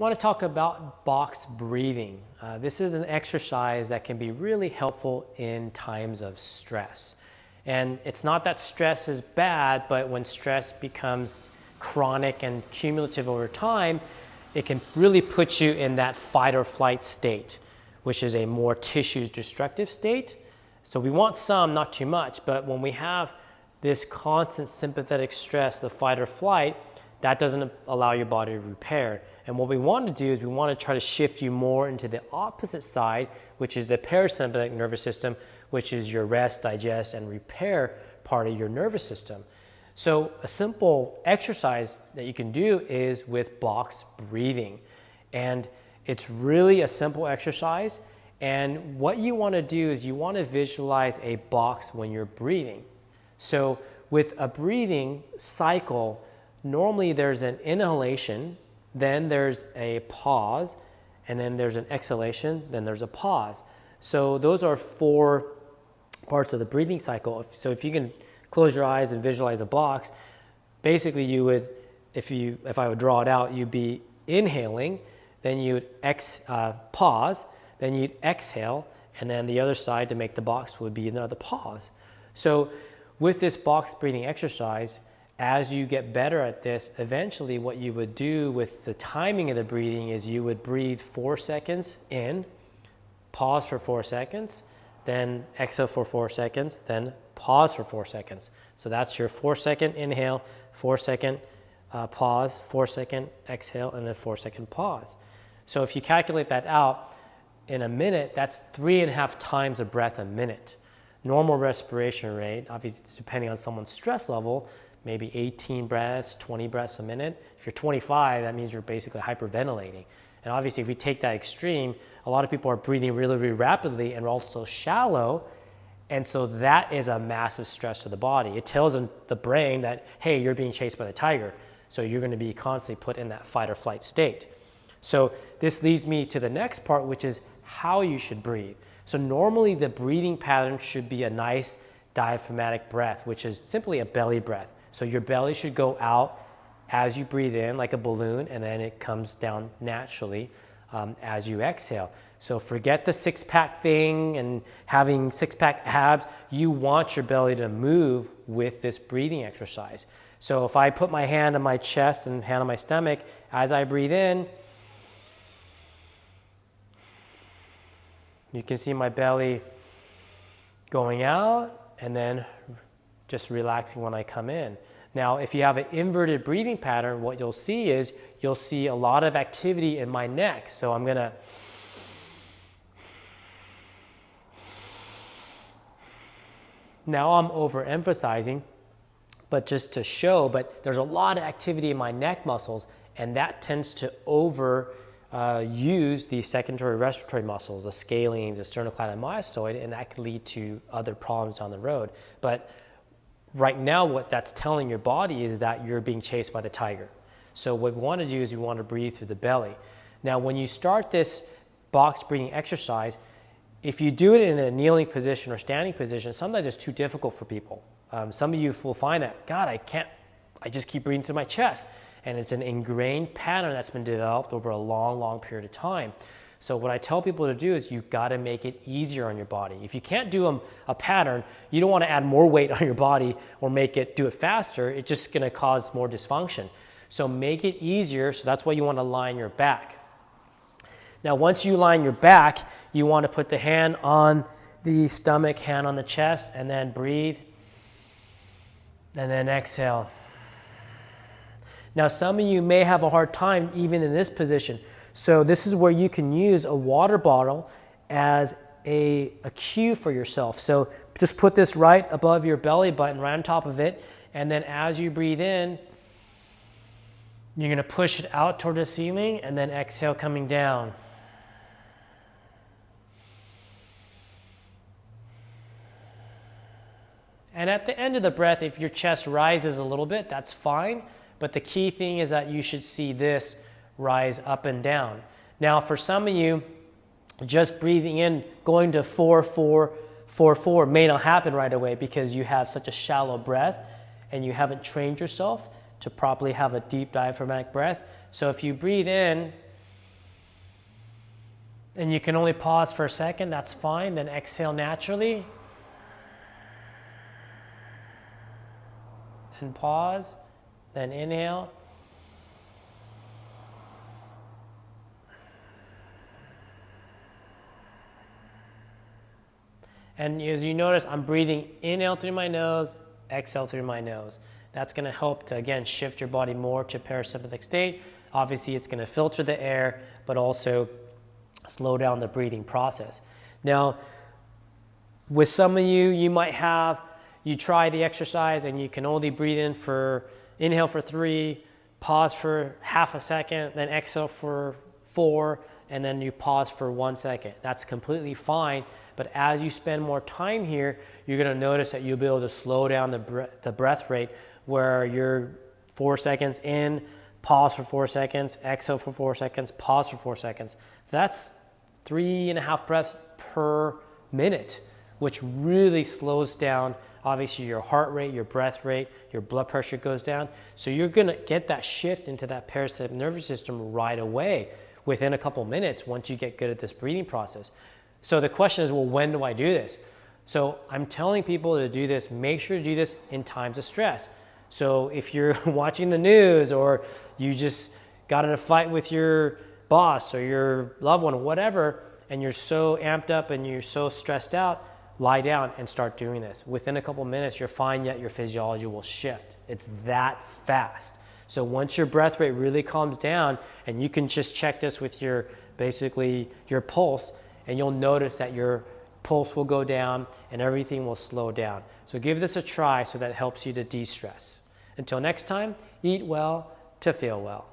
want to talk about box breathing. This is an exercise that can be really helpful in times of stress. And it's not that stress is bad, but when stress becomes chronic and cumulative over time, it can really put you in that fight or flight state, which is a more tissue destructive state. So we want some, not too much, but when we have this constant sympathetic stress, the fight or flight, that doesn't allow your body to repair. And what we want to do is we want to try to shift you more into the opposite side, which is the parasympathetic nervous system, which is your rest, digest, and repair part of your nervous system. So a simple exercise that you can do is with box breathing. And it's really a simple exercise. And what you want to do is you want to visualize a box when you're breathing. So with a breathing cycle, normally there's an inhalation, then there's a pause, and then there's an exhalation, then there's a pause. So those are 4 parts of the breathing cycle. So if you can close your eyes and visualize a box, basically you would, if I would draw it out, you'd be inhaling, then you'd pause, then you'd exhale, and then the other side to make the box would be another pause. So with this box breathing exercise, as you get better at this, eventually what you would do with the timing of the breathing is you would breathe 4 seconds in, pause for 4 seconds, then exhale for 4 seconds, then pause for 4 seconds. So that's your 4-second inhale, 4-second pause, 4-second exhale, and then 4-second pause. So if you calculate that out in a minute, that's 3.5 times a breath a minute. Normal respiration rate, obviously depending on someone's stress level, maybe 18 breaths, 20 breaths a minute. If you're 25, that means you're basically hyperventilating. And obviously if we take that extreme, a lot of people are breathing really, really rapidly and also shallow. And so that is a massive stress to the body. It tells the brain that, hey, you're being chased by the tiger. So you're going to be constantly put in that fight or flight state. So this leads me to the next part, which is how you should breathe. So normally the breathing pattern should be a nice diaphragmatic breath, which is simply a belly breath. So your belly should go out as you breathe in like a balloon, and then it comes down naturally as you exhale. So forget the six-pack thing and having six-pack abs. You want your belly to move with this breathing exercise. So if I put my hand on my chest and hand on my stomach, as I breathe in, you can see my belly going out and then just relaxing when I come in. Now, if you have an inverted breathing pattern, what you'll see is you'll see a lot of activity in my neck. So I'm gonna now I'm overemphasizing, but just to show, but there's a lot of activity in my neck muscles, and that tends to use the secondary respiratory muscles, the scalenes, the sternocleidomyostoid, and that can lead to other problems down the road. But right now, what that's telling your body is that you're being chased by the tiger. So what we want to do is we want to breathe through the belly. Now, when you start this box breathing exercise, if you do it in a kneeling position or standing position, sometimes it's too difficult for people. Some of you will find that, God, I just keep breathing through my chest. And it's an ingrained pattern that's been developed over a long, long period of time. So what I tell people to do is you've got to make it easier on your body. If you can't do a pattern, you don't want to add more weight on your body or do it faster. It's just going to cause more dysfunction. So make it easier. So that's why you want to line your back. Now, once you line your back, you want to put the hand on the stomach, hand on the chest, and then breathe. And then exhale. Now, some of you may have a hard time even in this position. So this is where you can use a water bottle as a cue for yourself. So just put this right above your belly button, right on top of it. And then as you breathe in, you're going to push it out toward the ceiling and then exhale coming down. And at the end of the breath, if your chest rises a little bit, that's fine. But the key thing is that you should see this rise up and down. Now, for some of you, just breathing in, going to 4-4-4-4 may not happen right away because you have such a shallow breath and you haven't trained yourself to properly have a deep diaphragmatic breath. So if you breathe in And you can only pause for a second, that's fine. Then exhale naturally. Then pause, then inhale. And as you notice, I'm breathing inhale through my nose, exhale through my nose. That's going to help to, again, shift your body more to parasympathetic state. Obviously, it's going to filter the air, but also slow down the breathing process. Now, with some of you, you try the exercise and you can only breathe inhale for 3, pause for half a second, then exhale for 4, and then you pause for 1 second. That's completely fine. But as you spend more time here, you're going to notice that you'll be able to slow down the breath rate, where you're 4 seconds in, pause for 4 seconds, exhale for 4 seconds, pause for 4 seconds. That's 3.5 breaths per minute, which really slows down, obviously, your heart rate, your breath rate, your blood pressure goes down. So you're going to get that shift into that parasympathetic nervous system right away within a couple minutes once you get good at this breathing process. So the question is, well, when do I do this? So I'm telling people to do this, make sure to do this in times of stress. So if you're watching the news, or you just got in a fight with your boss or your loved one or whatever, and you're so amped up and you're so stressed out, lie down and start doing this. Within a couple minutes, you'll find that your physiology will shift. It's that fast. So once your breath rate really calms down, and you can just check this with your pulse, and you'll notice that your pulse will go down and everything will slow down. So give this a try so that helps you to de-stress. Until next time, eat well to feel well.